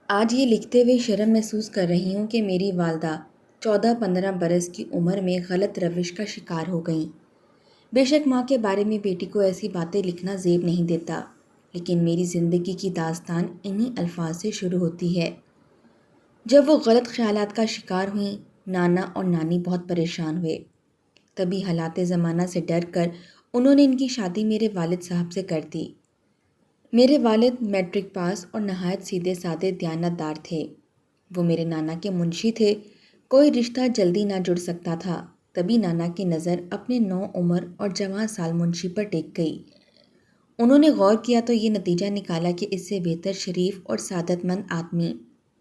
آج یہ لکھتے ہوئے شرم محسوس کر رہی ہوں کہ میری والدہ 14-15 برس کی عمر میں غلط روش کا شکار ہو گئیں۔ بے شک ماں کے بارے میں بیٹی کو ایسی باتیں لکھنا زیب نہیں دیتا، لیکن میری زندگی کی داستان انہی الفاظ سے شروع ہوتی ہے۔ جب وہ غلط خیالات کا شکار ہوئیں، نانا اور نانی بہت پریشان ہوئے۔ تبھی حالات زمانہ سے ڈر کر انہوں نے ان کی شادی میرے والد صاحب سے کر دی۔ میرے والد میٹرک پاس اور نہایت سیدھے سادے دیانتدار تھے۔ وہ میرے نانا کے منشی تھے۔ کوئی رشتہ جلدی نہ جڑ سکتا تھا، تبھی نانا کی نظر اپنے نو عمر اور جوان سال منشی پر ٹک گئی۔ انہوں نے غور کیا تو یہ نتیجہ نکالا کہ اس سے بہتر شریف اور سعادت مند آدمی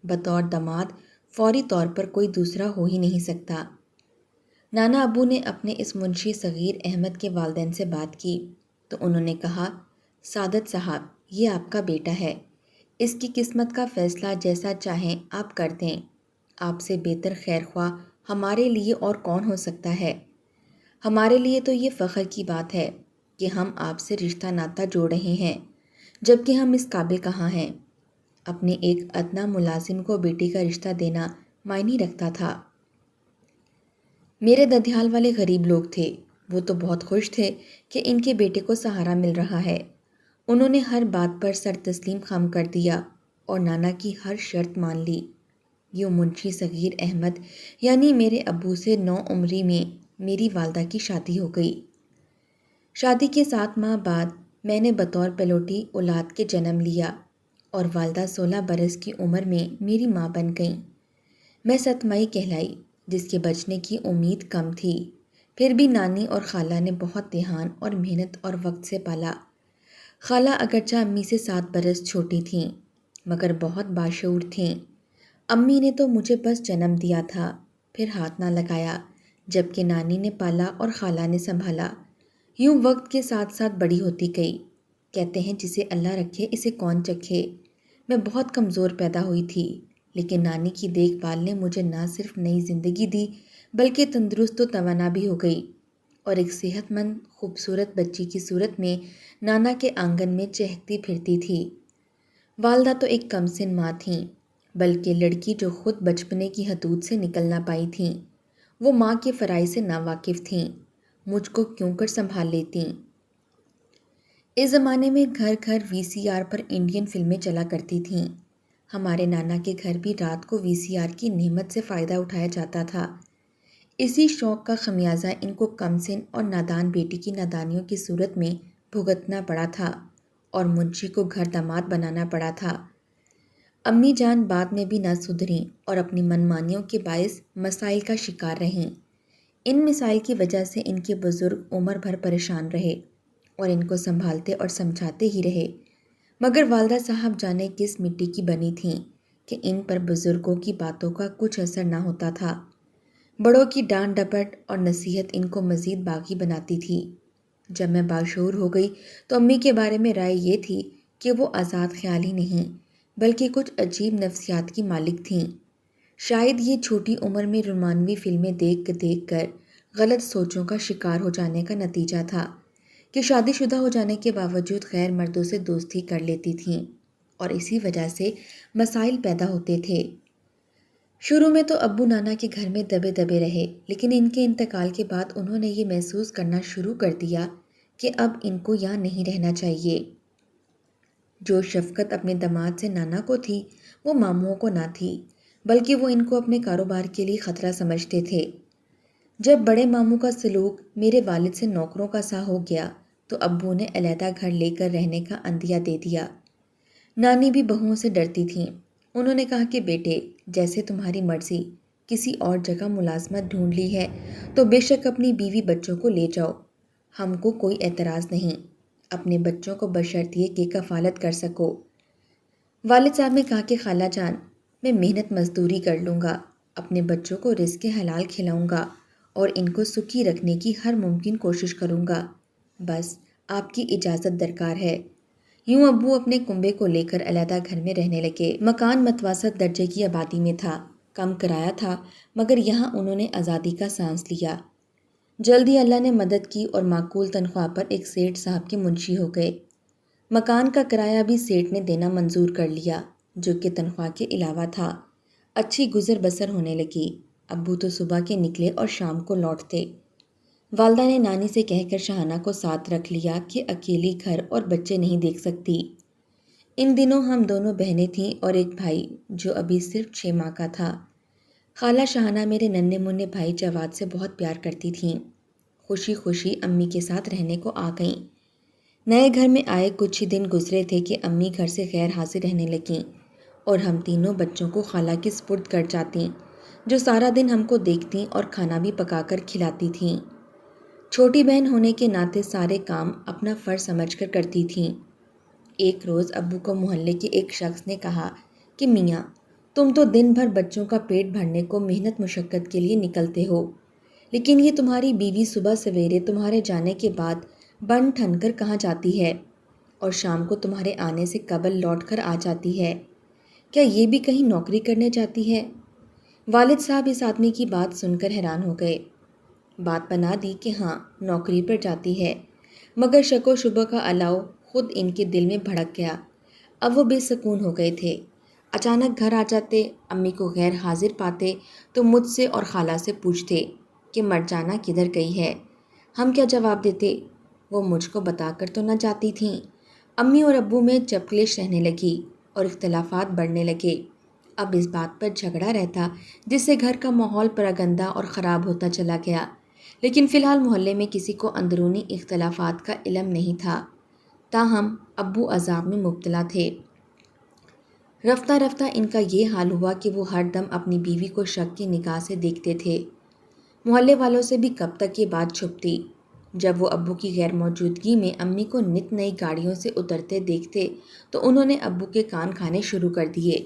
بطور داماد فوری طور پر کوئی دوسرا ہو ہی نہیں سکتا۔ نانا ابو نے اپنے اس منشی صغیر احمد کے والدین سے بات کی تو انہوں نے کہا، سعادت صاحب، یہ آپ کا بیٹا ہے۔ اس کی قسمت کا فیصلہ جیسا چاہیں آپ کر دیں۔ آپ سے بہتر خیر خواہ ہمارے لیے اور کون ہو سکتا ہے؟ ہمارے لیے تو یہ فخر کی بات ہے کہ ہم آپ سے رشتہ ناتا جوڑ رہے ہیں، جبکہ ہم اس قابل کہاں ہیں۔ اپنے ایک ادنا ملازم کو بیٹی کا رشتہ دینا معنی رکھتا تھا۔ میرے ددھیال والے غریب لوگ تھے، وہ تو بہت خوش تھے کہ ان کے بیٹے کو سہارا مل رہا ہے۔ انہوں نے ہر بات پر سر تسلیم خم کر دیا اور نانا کی ہر شرط مان لی۔ یوں منشی صغیر احمد یعنی میرے ابو سے 9 عمری میں میری والدہ کی شادی ہو گئی۔ شادی کے 7 ماہ بعد میں نے بطور پلوٹی اولاد کے جنم لیا اور والدہ 16 برس کی عمر میں میری ماں بن گئیں۔ میں ستمائی کہلائی، جس کے بچنے کی امید کم تھی، پھر بھی نانی اور خالہ نے بہت دھیان اور محنت اور وقت سے پالا۔ خالہ اگرچہ امی سے 7 برس چھوٹی تھیں، مگر بہت باشعور تھیں۔ امی نے تو مجھے بس جنم دیا تھا، پھر ہاتھ نہ لگایا، جبکہ نانی نے پالا اور خالہ نے سنبھالا۔ یوں وقت کے ساتھ ساتھ بڑی ہوتی گئی۔ کہتے ہیں جسے اللہ رکھے اسے کون چکھے۔ میں بہت کمزور پیدا ہوئی تھی، لیکن نانی کی دیکھ بھال نے مجھے نہ صرف نئی زندگی دی بلکہ تندرست و توانا بھی ہو گئی، اور ایک صحت مند خوبصورت بچی کی صورت میں نانا کے آنگن میں چہکتی پھرتی تھی۔ والدہ تو ایک کمسن ماں تھیں، بلکہ لڑکی جو خود بچپنے کی حدود سے نکل نہ پائی تھیں۔ وہ ماں کے فرائض سے ناواقف تھیں، مجھ کو کیوں کر سنبھال لیتیں۔ اس زمانے میں گھر گھر VCR پر انڈین فلمیں چلا کرتی تھیں۔ ہمارے نانا کے گھر بھی رات کو VCR کی نعمت سے فائدہ اٹھایا جاتا تھا۔ اسی شوق کا خمیازہ ان کو کمسن اور نادان بیٹی کی نادانیوں کی صورت میں بھگتنا پڑا تھا اور منشی کو گھر داماد بنانا پڑا تھا۔ امی جان بعد میں بھی نہ سدھریں اور اپنی منمانیوں کے باعث مسائل کا شکار رہیں۔ ان مسائل کی وجہ سے ان کے بزرگ عمر بھر پریشان رہے اور ان کو سنبھالتے اور سمجھاتے ہی رہے، مگر والدہ صاحب جانے کس مٹی کی بنی تھیں کہ ان پر بزرگوں کی باتوں کا کچھ اثر نہ ہوتا تھا۔ بڑوں کی ڈانٹ ڈپٹ اور نصیحت ان کو مزید باغی بناتی تھی۔ جب میں باشعور ہو گئی تو امی کے بارے میں رائے یہ تھی کہ وہ آزاد خیال ہی نہیں بلکہ کچھ عجیب نفسیات کی مالک تھیں۔ شاید یہ چھوٹی عمر میں رومانوی فلمیں دیکھ کر غلط سوچوں کا شکار ہو جانے کا نتیجہ تھا کہ شادی شدہ ہو جانے کے باوجود غیر مردوں سے دوستی کر لیتی تھیں، اور اسی وجہ سے مسائل پیدا ہوتے تھے۔ شروع میں تو ابو نانا کے گھر میں دبے دبے رہے، لیکن ان کے انتقال کے بعد انہوں نے یہ محسوس کرنا شروع کر دیا کہ اب ان کو یہاں نہیں رہنا چاہیے۔ جو شفقت اپنے داماد سے نانا کو تھی وہ ماموں کو نہ تھی، بلکہ وہ ان کو اپنے کاروبار کے لیے خطرہ سمجھتے تھے۔ جب بڑے ماموں کا سلوک میرے والد سے نوکروں کا سا ہو گیا تو ابو نے علیحدہ گھر لے کر رہنے کا عندیہ دے دیا۔ نانی بھی بہوؤں سے ڈرتی تھیں۔ انہوں نے کہا کہ بیٹے، جیسے تمہاری مرضی، کسی اور جگہ ملازمت ڈھونڈ لی ہے تو بے شک اپنی بیوی بچوں کو لے جاؤ، ہم کو کوئی اعتراض نہیں، اپنے بچوں کو بشرط یہ کہ کفالت کر سکو۔ والد صاحب نے کہا کہ خالہ جان، میں محنت مزدوری کر لوں گا، اپنے بچوں کو رزق حلال کھلاؤں گا اور ان کو سکھی رکھنے کی ہر ممکن کوشش کروں گا، بس آپ کی اجازت درکار ہے۔ یوں ابو اپنے کنبے کو لے کر علیحدہ گھر میں رہنے لگے۔ مکان متوسط درجے کی آبادی میں تھا، کم کرایہ تھا، مگر یہاں انہوں نے آزادی کا سانس لیا۔ جلدی اللہ نے مدد کی اور معقول تنخواہ پر ایک سیٹھ صاحب کے منشی ہو گئے۔ مکان کا کرایہ بھی سیٹھ نے دینا منظور کر لیا۔ جو کہ تنخواہ کے علاوہ تھا۔ اچھی گزر بسر ہونے لگی۔ ابو تو صبح کے نکلے اور شام کو لوٹتے۔ والدہ نے نانی سے کہہ کر شاہانہ کو ساتھ رکھ لیا کہ اکیلی گھر اور بچے نہیں دیکھ سکتی۔ ان دنوں ہم دونوں بہنیں تھیں اور ایک بھائی جو ابھی صرف 6 ماہ کا تھا۔ خالہ شاہانہ میرے ننھے منھے بھائی جواد سے بہت پیار کرتی تھیں۔ خوشی خوشی امی کے ساتھ رہنے کو آ گئیں۔ نئے گھر میں آئے کچھ ہی دن گزرے تھے کہ امی گھر سے غیر حاضر رہنے لگیں اور ہم تینوں بچوں کو خالہ کے سپرد کر جاتیں، جو سارا دن ہم کو دیکھتیں اور کھانا بھی پکا کر کھلاتی تھیں۔ چھوٹی بہن ہونے کے ناطے سارے کام اپنا فرض سمجھ کر کرتی تھیں۔ ایک روز ابو کو محلے کے ایک شخص نے کہا کہ میاں، تم تو دن بھر بچوں کا پیٹ بھرنے کو محنت مشقت کے لیے نکلتے ہو، لیکن یہ تمہاری بیوی صبح سویرے تمہارے جانے کے بعد بن ٹھن کر کہاں جاتی ہے اور شام کو تمہارے آنے سے قبل لوٹ کر آ جاتی ہے؟ کیا یہ بھی کہیں نوکری کرنے جاتی ہے؟ والد صاحب اس آدمی کی بات سن کر حیران ہو گئے۔ بات بنا دی کہ ہاں نوکری پر جاتی ہے، مگر شک و شبہ کا الاؤ خود ان کے دل میں بھڑک گیا۔ اب وہ بے سکون ہو گئے تھے۔ اچانک گھر آ جاتے، امی کو غیر حاضر پاتے تو مجھ سے اور خالہ سے پوچھتے کہ مرجانہ کدھر گئی ہے۔ ہم کیا جواب دیتے؟ وہ مجھ کو بتا کر تو نہ جاتی تھیں۔ امی اور ابو میں چپکلش رہنے لگی اور اختلافات بڑھنے لگے۔ اب اس بات پر جھگڑا رہتا جس سے گھر کا ماحول پراگندہ اور خراب ہوتا چلا گیا، لیکن فی الحال محلے میں کسی کو اندرونی اختلافات کا علم نہیں تھا، تاہم ابو عذاب میں مبتلا تھے۔ رفتہ رفتہ ان کا یہ حال ہوا کہ وہ ہر دم اپنی بیوی کو شک کی نگاہ سے دیکھتے تھے۔ محلے والوں سے بھی کب تک یہ بات چھپتی؟ جب وہ ابو کی غیر موجودگی میں امی کو نت نئی گاڑیوں سے اترتے دیکھتے تو انہوں نے ابو کے کان کھانے شروع کر دیے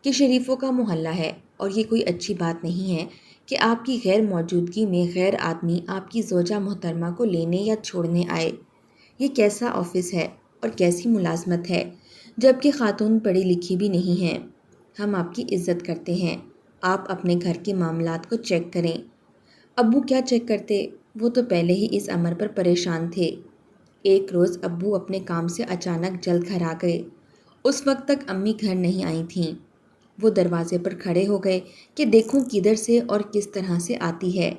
کہ شریفوں کا محلہ ہے اور یہ کوئی اچھی بات نہیں ہے کہ آپ کی غیر موجودگی میں غیر آدمی آپ کی زوجہ محترمہ کو لینے یا چھوڑنے آئے۔ یہ کیسا آفس ہے اور کیسی ملازمت ہے، جبکہ خاتون پڑھی لکھی بھی نہیں ہیں۔ ہم آپ کی عزت کرتے ہیں، آپ اپنے گھر کے معاملات کو چیک کریں۔ ابو کیا چیک کرتے؟ وہ تو پہلے ہی اس امر پر پریشان تھے۔ ایک روز ابو اپنے کام سے اچانک جلد گھر آ گئے۔ اس وقت تک امی گھر نہیں آئی تھیں۔ وہ دروازے پر کھڑے ہو گئے کہ دیکھوں کدھر سے اور کس طرح سے آتی ہے۔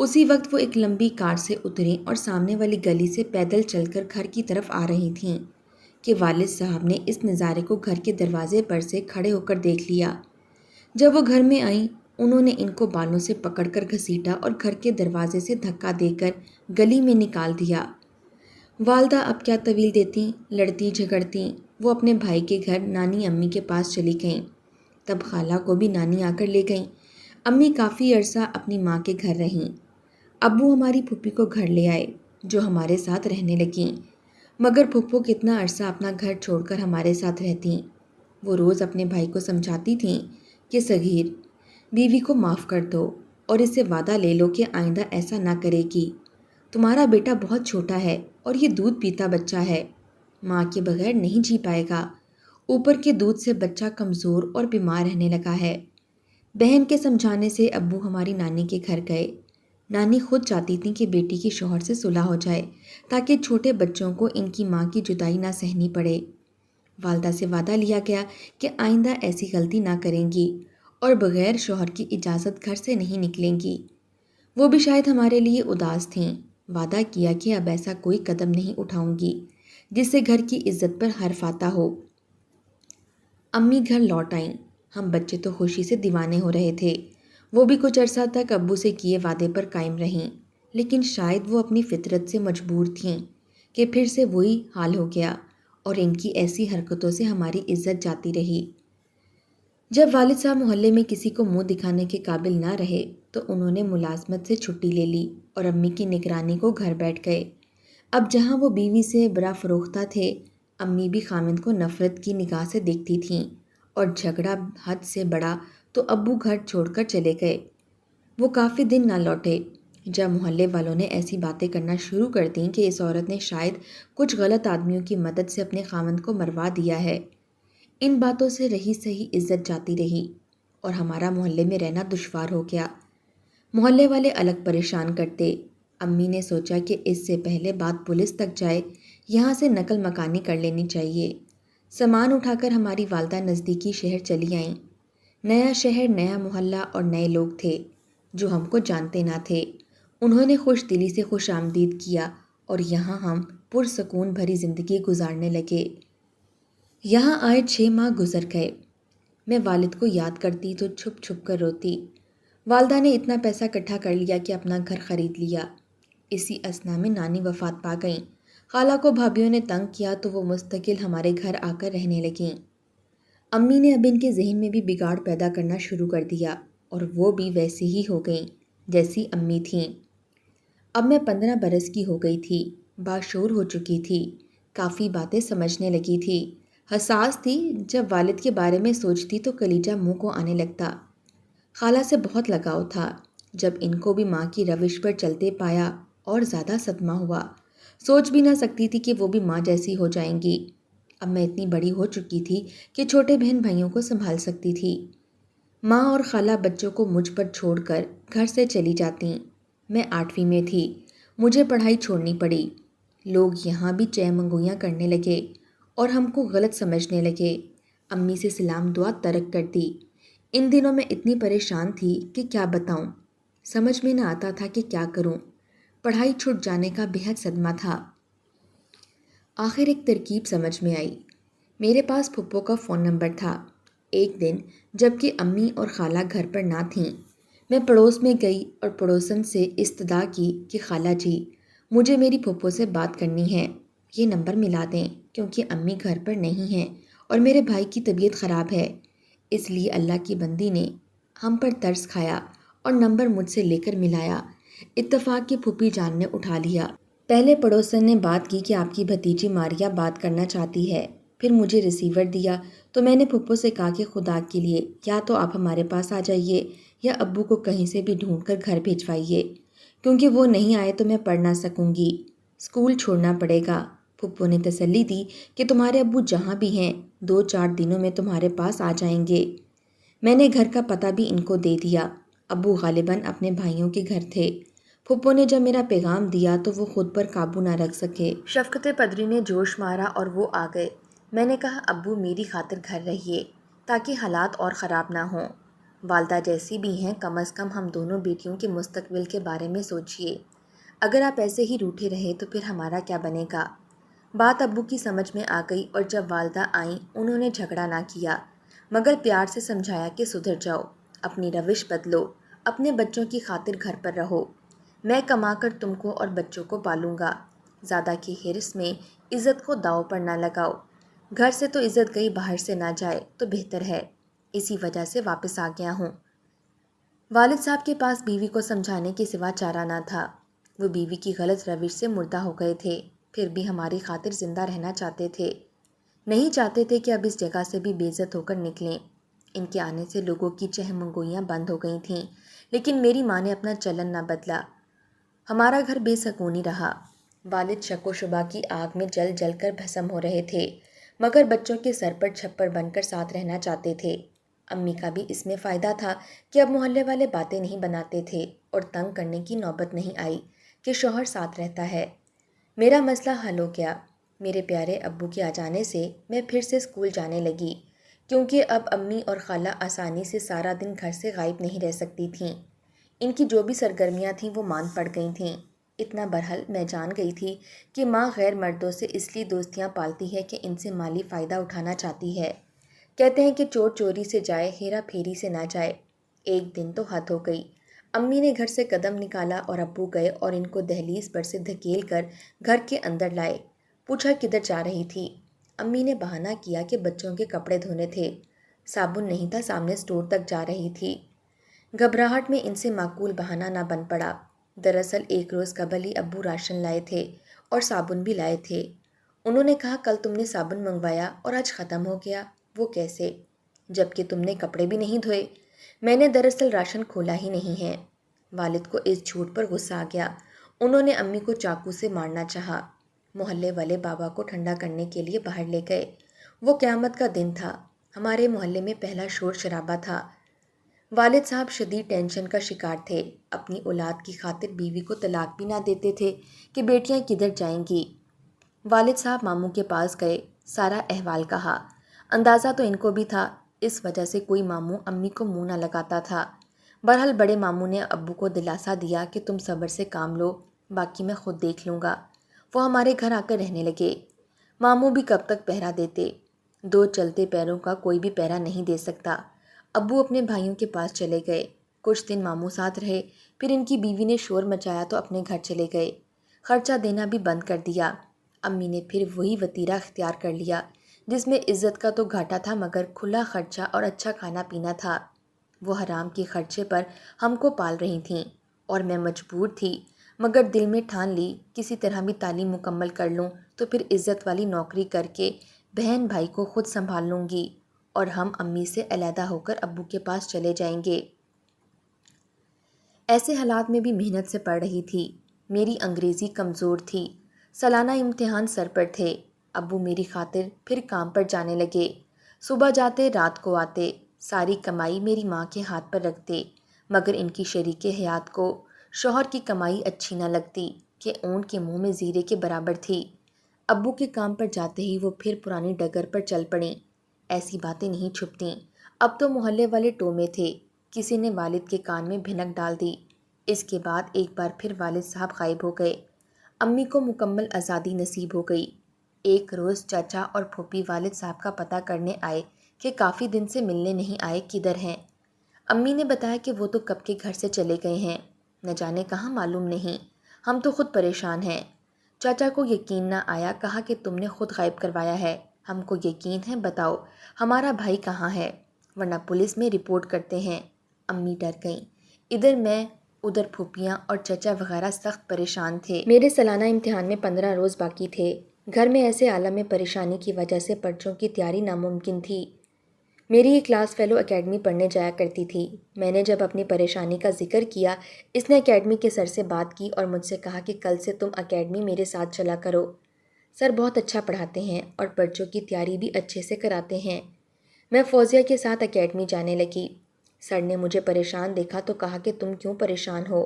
اسی وقت وہ ایک لمبی کار سے اتریں اور سامنے والی گلی سے پیدل چل کر گھر کی طرف آ رہی تھیں کہ والد صاحب نے اس نظارے کو گھر کے دروازے پر سے کھڑے ہو کر دیکھ لیا۔ جب وہ گھر میں آئیں، انہوں نے ان کو بالوں سے پکڑ کر گھسیٹا اور گھر کے دروازے سے دھکا دے کر گلی میں نکال دیا۔ والدہ اب کیا طویل دیتی، لڑتی جھگڑتی وہ اپنے بھائی کے گھر نانی امی کے پاس چلی گئیں۔ تب خالہ کو بھی نانی آ کر لے گئیں۔ امی کافی عرصہ اپنی ماں کے گھر رہیں۔ ابو ہماری پھوپھی کو گھر لے آئے جو ہمارے ساتھ رہنے لگیں، مگر پھپھو کتنا عرصہ اپنا گھر چھوڑ کر ہمارے ساتھ رہتیں۔ وہ روز اپنے بھائی کو سمجھاتی تھیں کہ صغیر، بیوی کو معاف کر دو اور اس سے وعدہ لے لو کہ آئندہ ایسا نہ کرے گی۔ تمہارا بیٹا بہت چھوٹا ہے اور یہ دودھ پیتا بچہ ہے، ماں کے بغیر نہیں جی پائے گا، اوپر کے دودھ سے بچہ کمزور اور بیمار رہنے لگا ہے۔ بہن کے سمجھانے سے ابو ہماری نانی کے گھر گئے۔ نانی خود چاہتی تھیں کہ بیٹی کی شوہر سے صلح ہو جائے تاکہ چھوٹے بچوں کو ان کی ماں کی جدائی نہ سہنی پڑے۔ والدہ سے وعدہ لیا گیا کہ آئندہ ایسی غلطی نہ کریں گی اور بغیر شوہر کی اجازت گھر سے نہیں نکلیں گی۔ وہ بھی شاید ہمارے لیے اداس تھیں۔ وعدہ کیا کہ اب ایسا کوئی قدم نہیں اٹھاؤں گی جس سے گھر کی عزت پر حرف آتا ہو۔ امی گھر لوٹ آئیں۔ ہم بچے تو خوشی سے دیوانے ہو رہے تھے۔ وہ بھی کچھ عرصہ تک ابو سے کیے وعدے پر قائم رہیں، لیکن شاید وہ اپنی فطرت سے مجبور تھیں کہ پھر سے وہی حال ہو گیا اور ان کی ایسی حرکتوں سے ہماری عزت جاتی رہی۔ جب والد صاحب محلے میں کسی کو منہ دکھانے کے قابل نہ رہے تو انہوں نے ملازمت سے چھٹی لے لی اور امی کی نگرانی کو گھر بیٹھ گئے۔ اب جہاں وہ بیوی سے برا فروختہ تھے، امی بھی خاوند کو نفرت کی نگاہ سے دیکھتی تھیں اور جھگڑا حد سے بڑا تو ابو گھر چھوڑ کر چلے گئے۔ وہ کافی دن نہ لوٹے۔ جب محلے والوں نے ایسی باتیں کرنا شروع کر دیں کہ اس عورت نے شاید کچھ غلط آدمیوں کی مدد سے اپنے خاوند کو مروا دیا ہے، ان باتوں سے رہی سہی عزت جاتی رہی اور ہمارا محلے میں رہنا دشوار ہو گیا۔ محلے والے الگ پریشان کرتے۔ امی نے سوچا کہ اس سے پہلے بات پولیس تک جائے، یہاں سے نقل مکانی کر لینی چاہیے۔ سامان اٹھا کر ہماری والدہ نزدیکی شہر چلی آئیں۔ نیا شہر، نیا محلہ اور نئے لوگ تھے جو ہم کو جانتے نہ تھے۔ انہوں نے خوش دلی سے خوش آمدید کیا اور یہاں ہم پرسکون بھری زندگی گزارنے لگے۔ یہاں آئے 6 ماہ گزر گئے۔ میں والد کو یاد کرتی تو چھپ چھپ کر روتی۔ والدہ نے اتنا پیسہ اکٹھا کر لیا کہ اپنا گھر خرید لیا۔ اسی اثنا میں نانی وفات پا گئیں۔ خالہ کو بھابھیوں نے تنگ کیا تو وہ مستقل ہمارے گھر آ کر رہنے لگیں۔ امی نے اب ان کے ذہن میں بھی بگاڑ پیدا کرنا شروع کر دیا اور وہ بھی ویسی ہی ہو گئیں جیسی امی تھیں۔ اب میں 15 برس کی ہو گئی تھی، باشعور ہو چکی تھی، کافی باتیں سمجھنے لگی تھی، حساس تھی۔ جب والد کے بارے میں سوچتی تو کلیجہ منہ کو آنے لگتا۔ خالہ سے بہت لگاؤ تھا۔ جب ان کو بھی ماں کی روش پر چلتے پایا اور زیادہ صدمہ ہوا۔ سوچ بھی نہ سکتی تھی کہ وہ بھی ماں جیسی ہو جائیں گی۔ اب میں اتنی بڑی ہو چکی تھی کہ چھوٹے بہن بھائیوں کو سنبھال سکتی تھی۔ ماں اور خالہ بچوں کو مجھ پر چھوڑ کر گھر سے چلی جاتیں۔ میں 8ویں میں تھی، مجھے پڑھائی چھوڑنی پڑی۔ لوگ یہاں بھی چہ منگویاں کرنے لگے اور ہم کو غلط سمجھنے لگے۔ امی سے سلام دعا ترک کر دی۔ ان دنوں میں اتنی پریشان تھی کہ کیا بتاؤں، سمجھ میں نہ آتا تھا کہ کیا کروں۔ پڑھائی چھوٹ جانے کا بہت صدمہ تھا۔ آخر ایک ترکیب سمجھ میں آئی۔ میرے پاس پھپھو کا فون نمبر تھا۔ ایک دن جب کہ امی اور خالہ گھر پر نہ تھیں، میں پڑوس میں گئی اور پڑوسن سے استدعا کی کہ خالہ جی، مجھے میری پھپھو سے بات کرنی ہے، یہ نمبر ملا دیں کیونکہ امی گھر پر نہیں ہیں اور میرے بھائی کی طبیعت خراب ہے۔ اس لیے اللہ کی بندی نے ہم پر ترس کھایا اور نمبر مجھ سے لے کر ملایا۔ اتفاق کی پھوپھی جان نے اٹھا لیا۔ پہلے پڑوسن نے بات کی کہ آپ کی بھتیجی ماریا بات کرنا چاہتی ہے، پھر مجھے ریسیور دیا تو میں نے پھپھو سے کہا کہ خدا کے لیے یا تو آپ ہمارے پاس آ جائیے یا ابو کو کہیں سے بھی ڈھونڈ کر گھر بھیجوائیے، کیونکہ وہ نہیں آئے تو میں پڑھ نہ سکوں گی، اسکول چھوڑنا پڑے گا۔ پھپھو نے تسلی دی کہ تمہارے ابو جہاں بھی ہیں 2-4 دنوں میں تمہارے پاس آ جائیں گے۔ میں نے گھر کا پتہ بھی ان کو دے دیا۔ ابو غالباً اپنے بھائیوں کے گھر تھے۔ پھپھو نے جب میرا پیغام دیا تو وہ خود پر قابو نہ رکھ سکے۔ شفقت پدری نے جوش مارا اور وہ آ گئے۔ میں نے کہا ابو میری خاطر گھر رہیے تاکہ حالات اور خراب نہ ہوں۔ والدہ جیسی بھی ہیں کم از کم ہم دونوں بیٹیوں کے مستقبل کے بارے میں سوچیے۔ اگر آپ ایسے ہی روٹھے رہے تو پھر ہمارا کیا بنے گا؟ بات ابو کی سمجھ میں آ گئی اور جب والدہ آئیں انہوں نے جھگڑا نہ کیا مگر پیار سے سمجھایا کہ سدھر جاؤ، اپنی روش بدلو، اپنے بچوں کی خاطر گھر پر رہو، میں کما کر تم کو اور بچوں کو پالوں گا، زیادہ کی حرص میں عزت کو داؤ پر نہ لگاؤ، گھر سے تو عزت گئی باہر سے نہ جائے تو بہتر ہے، اسی وجہ سے واپس آ گیا ہوں۔ والد صاحب کے پاس بیوی کو سمجھانے کے سوا چارہ نہ تھا۔ وہ بیوی کی غلط روش سے مردہ ہو گئے تھے، پھر بھی ہماری خاطر زندہ رہنا چاہتے تھے، نہیں چاہتے تھے کہ اب اس جگہ سے بھی بے عزت ہو کر نکلیں۔ ان کے آنے سے لوگوں کی چہ منگوئیاں بند ہو گئی تھیں، لیکن میری ماں نے اپنا چلن نہ بدلا۔ ہمارا گھر بے سکونی رہا۔ والد شک و شبہ کی آگ میں جل جل کر بھسم ہو رہے تھے مگر بچوں کے سر پر چھپر بن کر ساتھ رہنا چاہتے تھے۔ امی کا بھی اس میں فائدہ تھا کہ اب محلے والے باتیں نہیں بناتے تھے اور تنگ کرنے کی نوبت نہیں آئی کہ شوہر ساتھ رہتا ہے۔ میرا مسئلہ حل ہو گیا۔ میرے پیارے ابو کے آ جانے سے میں پھر سے اسکول جانے لگی، کیونکہ اب امی اور خالہ آسانی سے سارا دن گھر سے غائب نہیں رہ سکتی تھیں۔ ان کی جو بھی سرگرمیاں تھیں وہ مان پڑ گئی تھیں۔ اتنا برحل میں جان گئی تھی کہ ماں غیر مردوں سے اس لیے دوستیاں پالتی ہے کہ ان سے مالی فائدہ اٹھانا چاہتی ہے۔ کہتے ہیں کہ چور چوری سے جائے، ہیرا پھیری سے نہ جائے۔ ایک دن تو حد ہو گئی۔ امی نے گھر سے قدم نکالا اور ابو گئے اور ان کو دہلیز پر سے دھکیل کر گھر کے اندر لائے۔ پوچھا کدھر جا رہی تھی؟ امی نے بہانہ کیا کہ بچوں کے کپڑے دھونے تھے، صابن نہیں تھا، سامنے اسٹور تک جا رہی تھی۔ گھبراہٹ میں ان سے معقول بہانہ نہ بن پڑا۔ دراصل ایک روز قبل ہی ابو راشن لائے تھے اور صابن بھی لائے تھے۔ انہوں نے کہا کل تم نے صابن منگوایا اور آج ختم ہو گیا، وہ کیسے؟ جبکہ تم نے کپڑے بھی نہیں دھوئے۔ میں نے دراصل راشن کھولا ہی نہیں ہے۔ والد کو اس جھوٹ پر غصہ آ گیا۔ انہوں نے امی کو چاقو سے مارنا چاہا۔ محلے والے بابا کو ٹھنڈا کرنے کے لیے باہر لے گئے۔ وہ قیامت کا دن تھا۔ ہمارے محلے میں پہلا شور شرابہ تھا۔ والد صاحب شدید ٹینشن کا شکار تھے۔ اپنی اولاد کی خاطر بیوی کو طلاق بھی نہ دیتے تھے کہ بیٹیاں کدھر جائیں گی۔ والد صاحب ماموں کے پاس گئے۔ سارا احوال کہا۔ اندازہ تو ان کو بھی تھا، اس وجہ سے کوئی ماموں امی کو منہ نہ لگاتا تھا۔ بہرحال بڑے ماموں نے ابو کو دلاسا دیا کہ تم صبر سے کام لو، باقی میں خود دیکھ لوں گا۔ وہ ہمارے گھر آ کر رہنے لگے۔ ماموں بھی کب تک پہرا دیتے؟ دو چلتے پیروں کا کوئی بھی پہرا نہیں دے سکتا۔ ابو اپنے بھائیوں کے پاس چلے گئے۔ کچھ دن ماموں ساتھ رہے، پھر ان کی بیوی نے شور مچایا تو اپنے گھر چلے گئے۔ خرچہ دینا بھی بند کر دیا۔ امی نے پھر وہی وتیرہ اختیار کر لیا جس میں عزت کا تو گھاٹا تھا مگر کھلا خرچہ اور اچھا کھانا پینا تھا۔ وہ حرام کے خرچے پر ہم کو پال رہی تھیں اور میں مجبور تھی، مگر دل میں ٹھان لی کسی طرح بھی تعلیم مکمل کر لوں تو پھر عزت والی نوکری کر کے بہن بھائی کو خود سنبھال لوں گی اور ہم امی سے علیحدہ ہو کر ابو کے پاس چلے جائیں گے۔ ایسے حالات میں بھی محنت سے پڑھ رہی تھی۔ میری انگریزی کمزور تھی، سالانہ امتحان سر پر تھے۔ ابو میری خاطر پھر کام پر جانے لگے، صبح جاتے رات کو آتے، ساری کمائی میری ماں کے ہاتھ پر رکھتے، مگر ان کی شریک حیات کو شوہر کی کمائی اچھی نہ لگتی کہ اونٹ کے منہ میں زیرے کے برابر تھی۔ ابو کے کام پر جاتے ہی وہ پھر پرانی ڈگر پر چل پڑیں۔ ایسی باتیں نہیں چھپتیں۔ اب تو محلے والے ٹومے تھے، کسی نے والد کے کان میں بھنک ڈال دی۔ اس کے بعد ایک بار پھر والد صاحب غائب ہو گئے۔ امی کو مکمل آزادی نصیب ہو گئی۔ ایک روز چچا اور پھوپھی والد صاحب کا پتہ کرنے آئے کہ کافی دن سے ملنے نہیں آئے، کدھر ہیں؟ امی نے بتایا کہ وہ تو کب کے گھر سے چلے گئے ہیں، نہ جانے کہاں، معلوم نہیں، ہم تو خود پریشان ہیں۔ چاچا کو یقین نہ آیا، کہا کہ تم نے خود غائب کروایا ہے، ہم کو یقین ہے، بتاؤ ہمارا بھائی کہاں ہے، ورنہ پولیس میں رپورٹ کرتے ہیں۔ امی ڈر گئیں۔ ادھر میں، ادھر پھوپھیاں اور چچا وغیرہ سخت پریشان تھے۔ میرے سالانہ امتحان میں 15 روز باقی تھے۔ گھر میں ایسے عالم پریشانی کی وجہ سے پرچوں کی تیاری ناممکن تھی۔ میری ایک کلاس فیلو اکیڈمی پڑھنے جایا کرتی تھی۔ میں نے جب اپنی پریشانی کا ذکر کیا، اس نے اکیڈمی کے سر سے بات کی اور مجھ سے کہا کہ کل سے تم اکیڈمی میرے ساتھ چلا کرو۔ سر بہت اچھا پڑھاتے ہیں اور پرچوں کی تیاری بھی اچھے سے کراتے ہیں۔ میں فوزیہ کے ساتھ اکیڈمی جانے لگی۔ سر نے مجھے پریشان دیکھا تو کہا کہ تم کیوں پریشان ہو؟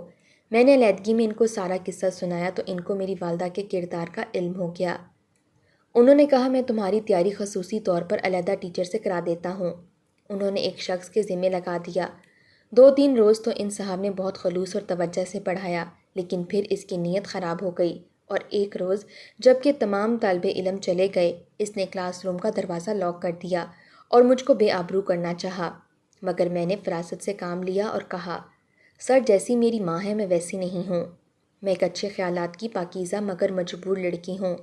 میں نے علیحدگی میں ان کو سارا قصہ سنایا تو ان کو میری والدہ کے کردار کا علم ہو گیا۔ انہوں نے کہا میں تمہاری تیاری خصوصی طور پر علیحدہ ٹیچر سے کرا دیتا ہوں۔ انہوں نے ایک شخص کے ذمہ لگا دیا۔ 2-3 روز تو ان صاحب نے بہت خلوص اور توجہ سے پڑھایا، لیکن پھر اس کی نیت خراب ہو گئی اور ایک روز جب کہ تمام طالب علم چلے گئے، اس نے کلاس روم کا دروازہ لاک کر دیا اور مجھ کو بے آبرو کرنا چاہا، مگر میں نے فراست سے کام لیا اور کہا، سر جیسی میری ماں ہے میں ویسی نہیں ہوں، میں ایک اچھے خیالات کی پاکیزہ مگر مجبور لڑکی ہوں،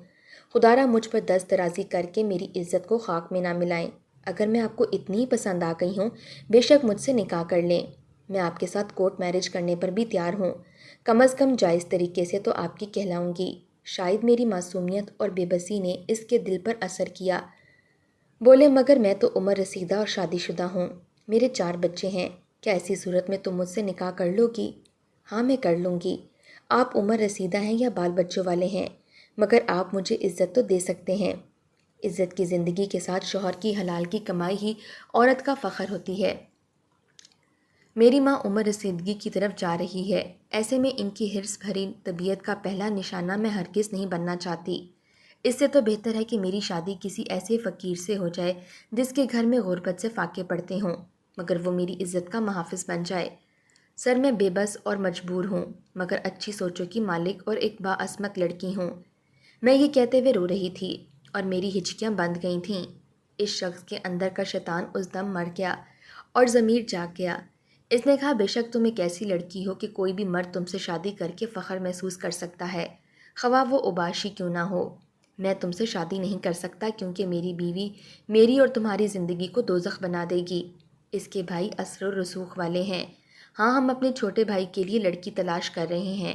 خدا را مجھ پر دست درازی کر کے میری عزت کو خاک میں نہ ملائیں۔ اگر میں آپ کو اتنی پسند آ گئی ہوں، بے شک مجھ سے نکاح کر لیں، میں آپ کے ساتھ کورٹ میرج کرنے پر بھی تیار ہوں، کم از کم جائز طریقے سے تو آپ کی کہلاؤں گی۔ شاید میری معصومیت اور بے بسی نے اس کے دل پر اثر کیا۔ بولے مگر میں تو عمر رسیدہ اور شادی شدہ ہوں، میرے 4 بچے ہیں، کیا ایسی صورت میں تم مجھ سے نکاح کر لو گی؟ ہاں میں کر لوں گی۔ آپ عمر رسیدہ ہیں یا بال بچوں والے ہیں، مگر آپ مجھے عزت تو دے سکتے ہیں۔ عزت کی زندگی کے ساتھ شوہر کی حلال کی کمائی ہی عورت کا فخر ہوتی ہے۔ میری ماں عمر رسیدگی کی طرف جا رہی ہے، ایسے میں ان کی حرص بھری طبیعت کا پہلا نشانہ میں ہرگز نہیں بننا چاہتی۔ اس سے تو بہتر ہے کہ میری شادی کسی ایسے فقیر سے ہو جائے جس کے گھر میں غربت سے فاقے پڑتے ہوں، مگر وہ میری عزت کا محافظ بن جائے۔ سر میں بے بس اور مجبور ہوں، مگر اچھی سوچوں کی مالک اور ایک باعصمت لڑکی ہوں۔ میں یہ کہتے ہوئے رو رہی تھی اور میری ہچکیاں بند گئی تھیں۔ اس شخص کے اندر کا شیطان اس دم مر گیا اور ضمیر جاگ گیا۔ اس نے کہا، بے شک تم ایک ایسی لڑکی ہو کہ کوئی بھی مرد تم سے شادی کر کے فخر محسوس کر سکتا ہے، خواہ وہ اوباشی کیوں نہ ہو۔ میں تم سے شادی نہیں کر سکتا کیونکہ میری بیوی میری اور تمہاری زندگی کو دوزخ بنا دے گی۔ اس کے بھائی اثر و رسوخ والے ہیں۔ ہاں ہم اپنے چھوٹے بھائی کے لیے لڑکی تلاش کر رہے ہیں۔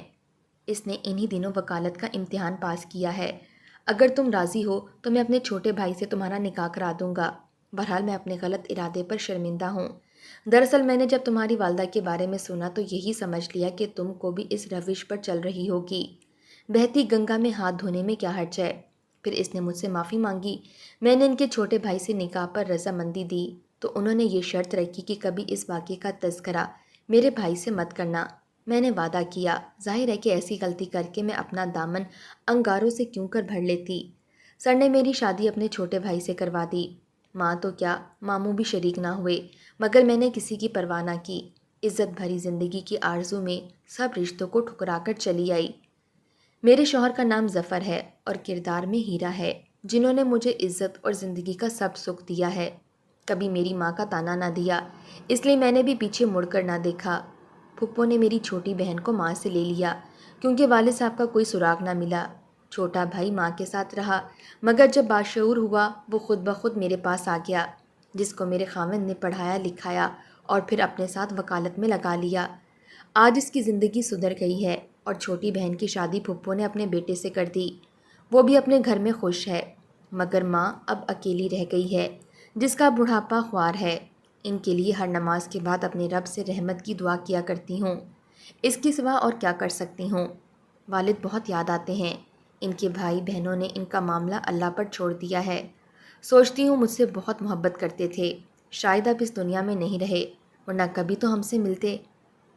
اس نے انہی دنوں وکالت کا امتحان پاس کیا ہے۔ اگر تم راضی ہو تو میں اپنے چھوٹے بھائی سے تمہارا نکاح کرا دوں گا۔ بہرحال میں اپنے غلط ارادے پر شرمندہ ہوں۔ دراصل میں نے جب تمہاری والدہ کے بارے میں سنا تو یہی سمجھ لیا کہ تم کو بھی اس روش پر چل رہی ہوگی۔ بہتی گنگا میں ہاتھ دھونے میں کیا حرج ہے؟ پھر اس نے مجھ سے معافی مانگی۔ میں نے ان کے چھوٹے بھائی سے نکاح پر رضامندی دی تو انہوں نے یہ شرط رکھی کہ کبھی اس واقعے کا تذکرہ میرے بھائی سے مت کرنا۔ میں نے وعدہ کیا۔ ظاہر ہے کہ ایسی غلطی کر کے میں اپنا دامن انگاروں سے کیوں کر بھر لیتی۔ سر نے میری شادی اپنے چھوٹے بھائی سے کروا دی۔ ماں تو کیا، ماموں بھی شریک نہ ہوئے، مگر میں نے کسی کی پرواہ نہ کی۔ عزت بھری زندگی کی آرزو میں سب رشتوں کو ٹھکرا کر چلی آئی۔ میرے شوہر کا نام ظفر ہے اور کردار میں ہیرا ہے، جنہوں نے مجھے عزت اور زندگی کا سب سکھ دیا ہے۔ کبھی میری ماں کا تانا نہ دیا، اس لیے میں نے بھی پیچھے مڑ کر نہ دیکھا۔ پھپھو نے میری چھوٹی بہن کو ماں سے لے لیا کیونکہ والد صاحب کا کوئی سراغ نہ ملا۔ چھوٹا بھائی ماں کے ساتھ رہا، مگر جب باشعور ہوا وہ خود بخود میرے پاس آ گیا، جس کو میرے خاوند نے پڑھایا لکھایا اور پھر اپنے ساتھ وکالت میں لگا لیا۔ آج اس کی زندگی سدھر گئی ہے اور چھوٹی بہن کی شادی پھپھو نے اپنے بیٹے سے کر دی۔ وہ بھی اپنے گھر میں خوش ہے، مگر ماں اب اکیلی رہ گئی ہے، جس کا بڑھاپا خوار ہے۔ ان کے لیے ہر نماز کے بعد اپنے رب سے رحمت کی دعا کیا کرتی ہوں۔ اس کے سوا اور کیا کر سکتی ہوں؟ والد بہت یاد آتے ہیں۔ ان کے بھائی بہنوں نے ان کا معاملہ اللہ پر چھوڑ دیا ہے۔ سوچتی ہوں مجھ سے بہت محبت کرتے تھے، شاید اب اس دنیا میں نہیں رہے، ورنہ کبھی تو ہم سے ملتے،